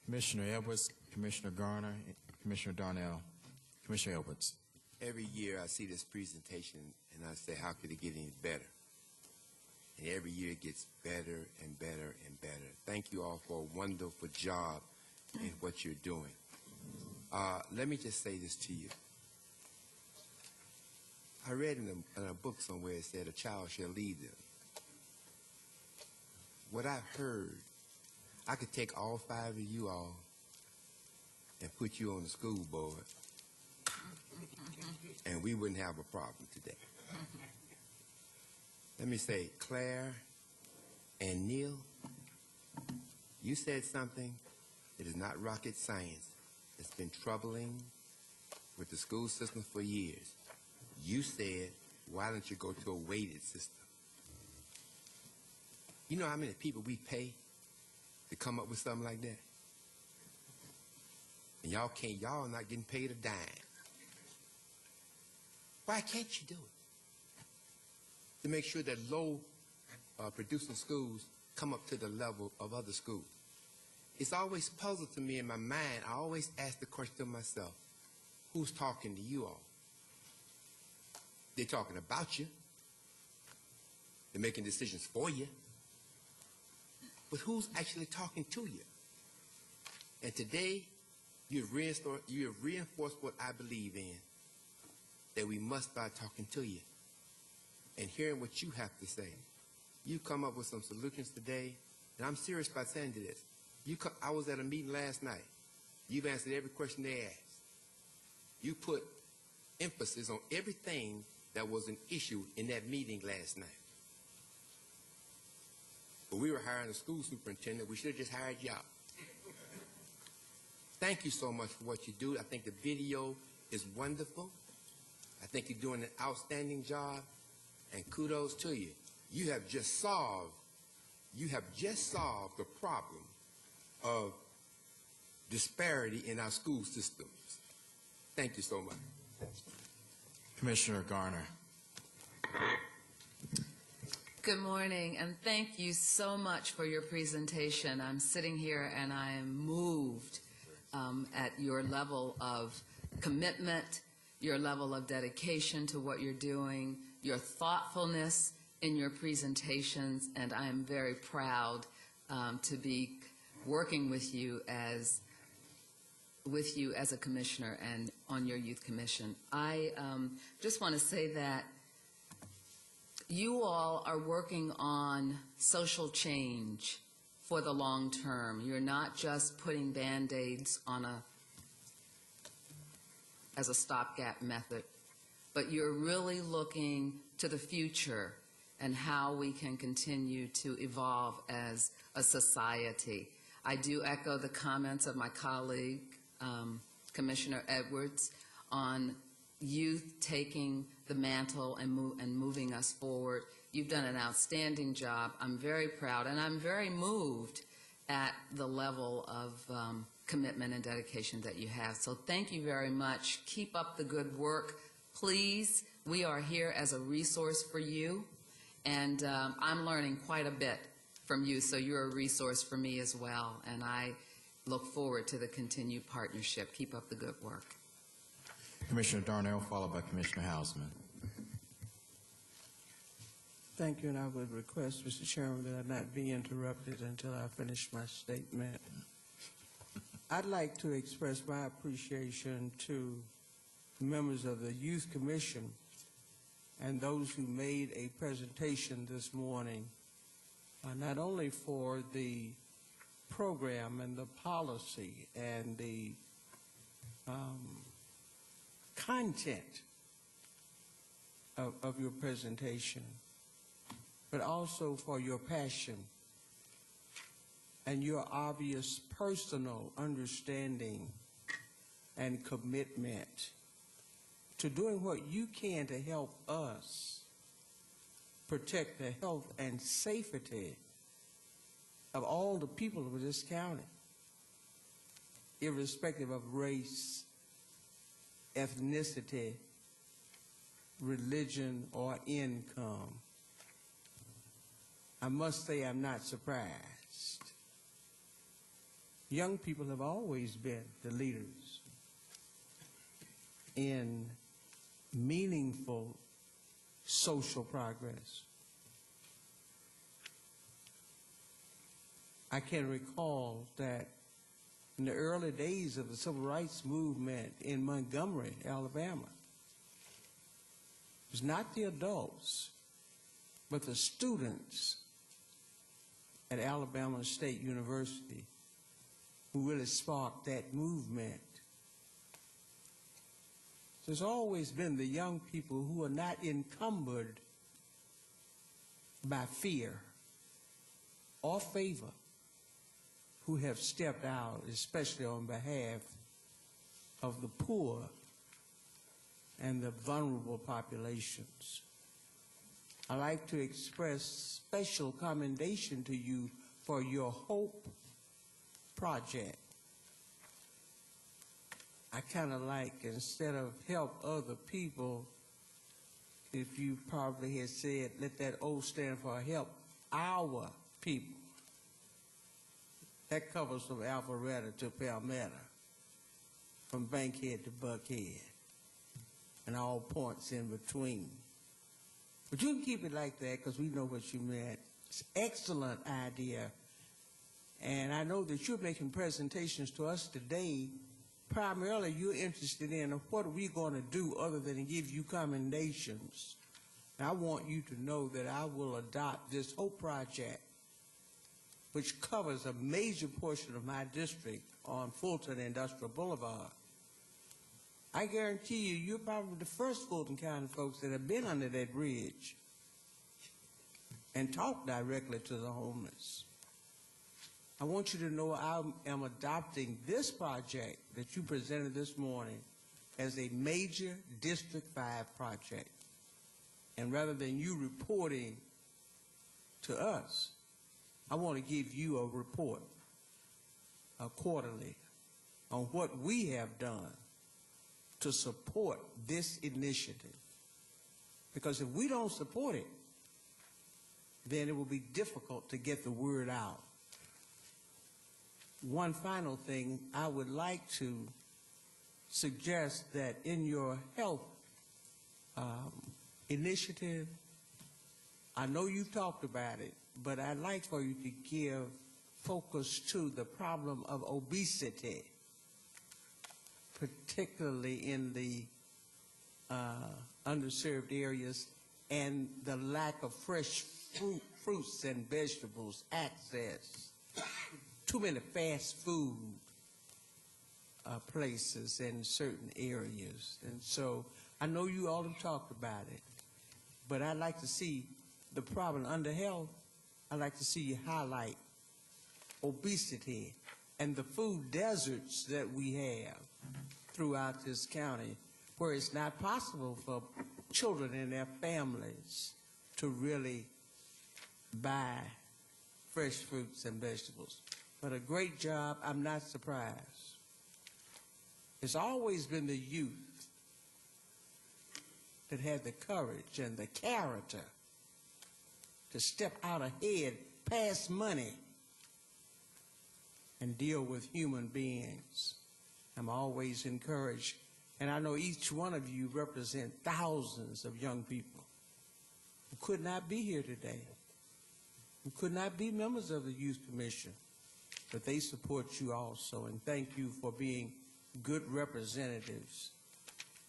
Commissioner Edwards, Commissioner Garner, Commissioner Darnell, Commissioner Edwards. Every year I see this presentation and I say, how could it get any better? And every year it gets better and better and better. Thank you all for a wonderful job in what you're doing. Let me just say this to you. I read in a book somewhere it said a child shall lead them. What I've heard, I could take all 5 of you all and put you on the school board and we wouldn't have a problem today. Let me say, Claire and Neil, you said something that is not rocket science. It's been troubling with the school system for years. You said, why don't you go to a weighted system? You know how many people we pay to come up with something like that? And y'all not getting paid a dime. Why can't you do it? To make sure that low producing schools come up to the level of other schools. It's always puzzled to me in my mind. I always ask the question to myself, who's talking to you all? They're talking about you. They're making decisions for you. But who's actually talking to you? And today, you have reinforced what I believe in, that we must start talking to you and hearing what you have to say. You come up with some solutions today, and I'm serious about saying to this. I was at a meeting last night. You've answered every question they asked. You put emphasis on everything that was an issue in that meeting last night. But we were hiring a school superintendent. We should have just hired y'all. Thank you so much for what you do. I think the video is wonderful. I think you're doing an outstanding job, and kudos to you. You have just solved the problem of disparity in our school systems. Thank you so much. Commissioner Garner. Good morning, and thank you so much for your presentation. I'm sitting here and I am moved at your level of commitment, your level of dedication to what you're doing, your thoughtfulness in your presentations, and I am very proud to be working with you as a commissioner and on your youth commission. I just want to say that you all are working on social change for the long term. You're not just putting Band-Aids on as a stopgap method, but you're really looking to the future and how we can continue to evolve as a society. I do echo the comments of my colleague, Commissioner Edwards, on youth taking the mantle and moving us forward. You've done an outstanding job. I'm very proud, and I'm very moved at the level of commitment and dedication that you have. So thank you very much. Keep up the good work. Please, we are here as a resource for you, and I'm learning quite a bit from you, so you're a resource for me as well, and I look forward to the continued partnership. Keep up the good work. Commissioner Darnell, followed by Commissioner Hausman. Thank you, and I would request, Mr. Chairman, that I not be interrupted until I finish my statement. I'd like to express my appreciation to members of the Youth Commission and those who made a presentation this morning, not only for the program and the policy and the content of your presentation, but also for your passion and your obvious personal understanding and commitment to doing what you can to help us protect the health and safety of all the people of this county, irrespective of race, ethnicity, religion, or income. I must say I'm not surprised. young people have always been the leaders in meaningful social progress. I can recall that in the early days of the civil rights movement in Montgomery, Alabama, it was not the adults, but the students at Alabama State University who really sparked that movement. So it's always been the young people who are not encumbered by fear or favor who have stepped out, especially on behalf of the poor and the vulnerable populations. I'd like to express special commendation to you for your Hope project. I kind of like, instead of help other people, if you probably had said, let that O stand for help our people. That covers from Alpharetta to Palmetto, from Bankhead to Buckhead, and all points in between. But you can keep it like that because we know what you meant. It's an excellent idea. And I know that you're making presentations to us today. Primarily, you're interested in what are we going to do other than give you commendations. And I want you to know that I will adopt this Hope Project, which covers a major portion of my district on Fulton Industrial Boulevard. I guarantee you, you're probably the first Fulton County folks that have been under that bridge and talked directly to the homeless. I want you to know I am adopting this project that you presented this morning as a major District 5 project. And rather than you reporting to us, I want to give you a report quarterly on what we have done to support this initiative. Because if we don't support it, then it will be difficult to get the word out. One final thing, I would like to suggest that in your health initiative, I know you've talked about it, but I'd like for you to give focus to the problem of obesity, particularly in the underserved areas, and the lack of fresh fruits and vegetables access. Too many fast food places in certain areas. And so I know you all have talked about it, but I'd like to see the problem under health. I'd like to see you highlight obesity and the food deserts that we have throughout this county, where it's not possible for children and their families to really buy fresh fruits and vegetables. But a great job. I'm not surprised. It's always been the youth that had the courage and the character to step out ahead, past money, and deal with human beings. I'm always encouraged. And I know each one of you represent thousands of young people who could not be here today, who could not be members of the Youth Commission, but they support you also. And thank you for being good representatives.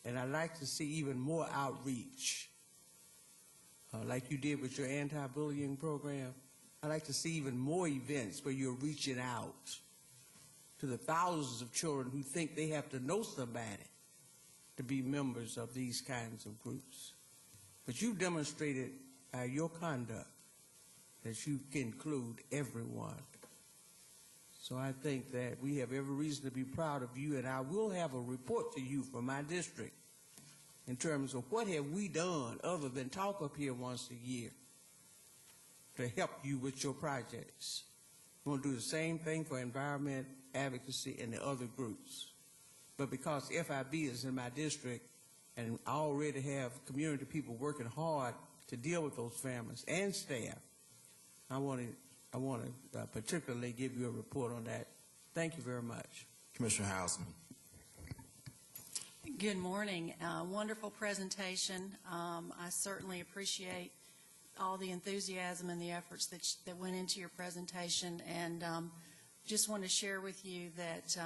And I'd like to see even more outreach, like you did with your anti-bullying program. I'd like to see even more events where you're reaching out to the thousands of children who think they have to know somebody to be members of these kinds of groups. But you've demonstrated your conduct that you can include everyone. So I think that we have every reason to be proud of you, and I will have a report to you from my district in terms of what have we done other than talk up here once a year to help you with your projects. We're going to do the same thing for environment, advocacy, and the other groups. But because FIB is in my district, and I already have community people working hard to deal with those families and staff, I want to particularly give you a report on that Thank you very much. Commissioner Hausman. Good morning. Wonderful presentation. I certainly appreciate all the enthusiasm and the efforts that went into your presentation, and just want to share with you that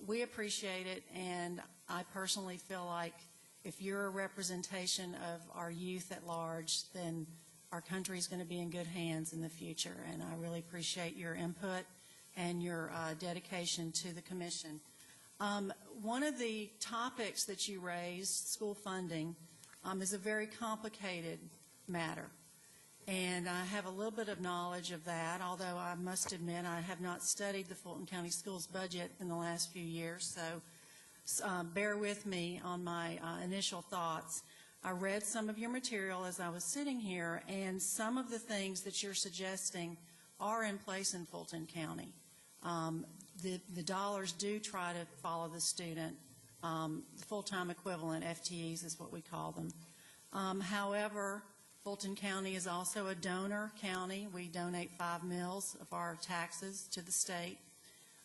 we appreciate it, and I personally feel like if you're a representation of our youth at large, then our country is going to be in good hands in the future, and I really appreciate your input and your dedication to the Commission. One of the topics that you raised, school funding, is a very complicated matter. And I have a little bit of knowledge of that, although I must admit I have not studied the Fulton County Schools budget in the last few years, so bear with me on my initial thoughts. I read some of your material as I was sitting here, and some of the things that you're suggesting are in place in Fulton County. The dollars do try to follow the student. The full-time equivalent, FTEs is what we call them. However, Fulton County is also a donor county. We donate 5 mills of our taxes to the state,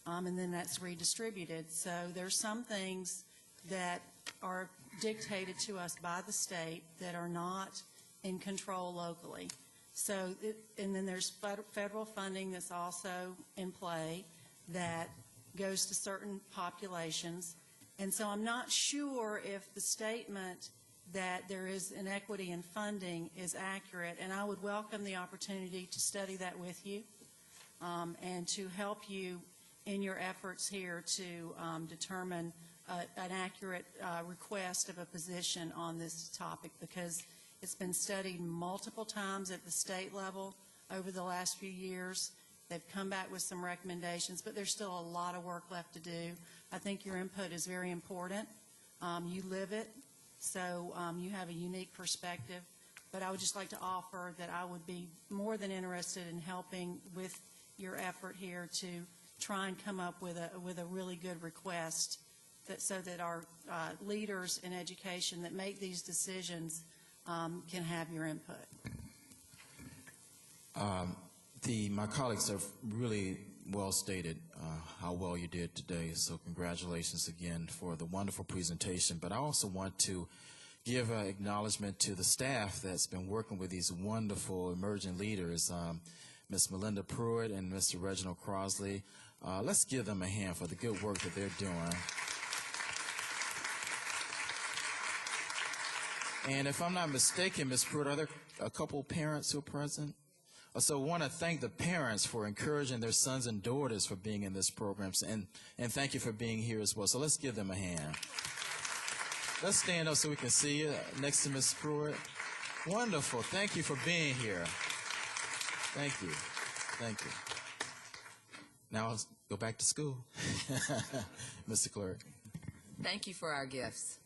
and then that's redistributed. So there's some things that are dictated to us by the state that are not in control locally. So, and then there's federal funding that's also in play that goes to certain populations. And so I'm not sure if the statement that there is inequity in funding is accurate, and I would welcome the opportunity to study that with you and to help you in your efforts here to determine an accurate request of a position on this topic, because it's been studied multiple times at the state level over the last few years. They've come back with some recommendations, but there's still a lot of work left to do. I think your input is very important. You live it, so you have a unique perspective. But I would just like to offer that I would be more than interested in helping with your effort here to try and come up with a really good request so that our leaders in education that make these decisions can have your input. My colleagues have really well stated how well you did today, so congratulations again for the wonderful presentation. But I also want to give acknowledgement to the staff that's been working with these wonderful emerging leaders, Ms. Melinda Pruitt and Mr. Reginald Crosley. Let's give them a hand for the good work that they're doing. And if I'm not mistaken, Ms. Pruitt, are there a couple parents who are present? So I want to thank the parents for encouraging their sons and daughters for being in this program, and thank you for being here as well. So let's give them a hand. Let's stand up so we can see you next to Ms. Pruitt. Wonderful. Thank you for being here. Thank you. Thank you. Now let's go back to school. Mr. Clerk. Thank you for our gifts.